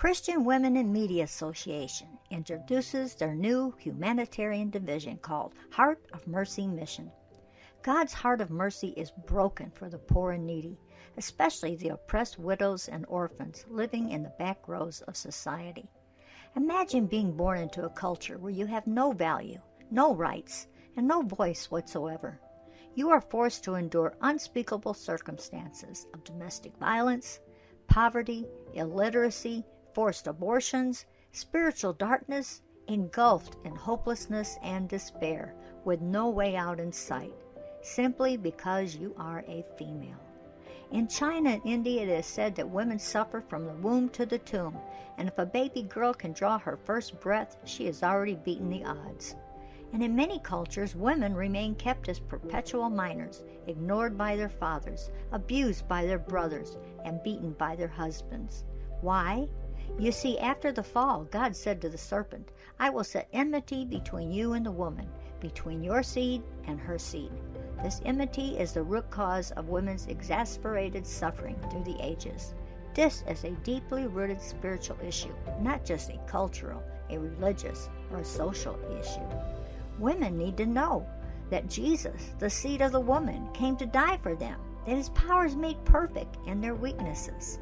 Christian Women in Media Association introduces their new humanitarian division called Heart of Mercy Mission. God's heart of mercy is broken for the poor and needy, especially the oppressed widows and orphans living in the back rows of society. Imagine being born into a culture where you have no value, no rights, and no voice whatsoever. You are forced to endure unspeakable circumstances of domestic violence, poverty, illiteracy, forced abortions, spiritual darkness, engulfed in hopelessness and despair, with no way out in sight, simply because you are a female. In China and India, it is said that women suffer from the womb to the tomb, and if a baby girl can draw her first breath, she has already beaten the odds. And in many cultures, women remain kept as perpetual minors, ignored by their fathers, abused by their brothers, and beaten by their husbands. Why? You see, after the fall, God said to the serpent, "I will set enmity between you and the woman, between your seed and her seed." This enmity is the root cause of women's exasperated suffering through the ages. This is a deeply rooted spiritual issue, not just a cultural, a religious, or a social issue. Women need to know that Jesus, the seed of the woman, came to die for them, that his power is made perfect in their weaknesses.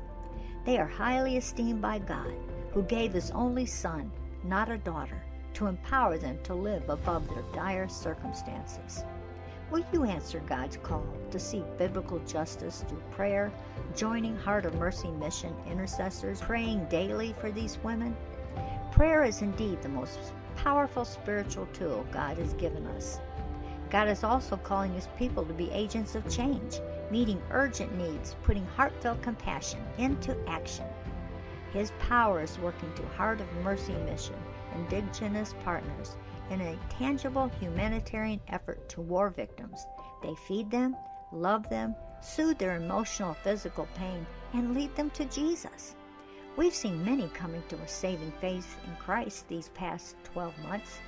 They are highly esteemed by God, who gave his only son, not a daughter, to empower them to live above their dire circumstances. Will you answer God's call to seek biblical justice through prayer, joining Heart of Mercy Mission intercessors, praying daily for these women? Prayer is indeed the most powerful spiritual tool God has given us. God is also calling his people to be agents of change, meeting urgent needs, putting heartfelt compassion into action. His power is working through Heart of Mercy Mission, indigenous partners, in a tangible humanitarian effort to war victims. They feed them, love them, soothe their emotional, physical pain, and lead them to Jesus. We've seen many coming to a saving faith in Christ these past 12 months.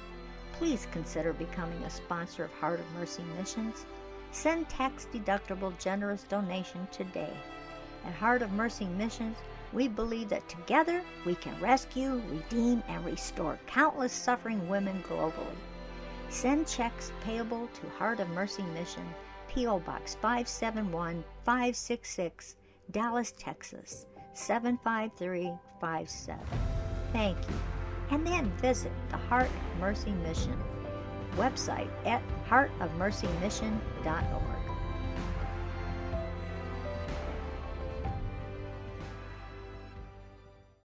Please consider becoming a sponsor of Heart of Mercy Missions. Send tax-deductible generous donation today. At Heart of Mercy Missions, we believe that together we can rescue, redeem, and restore countless suffering women globally. Send checks payable to Heart of Mercy Mission, P.O. Box 571-566, Dallas, Texas, 75357. Thank you. And then visit the Heart of Mercy Mission website at heartofmercymission.org.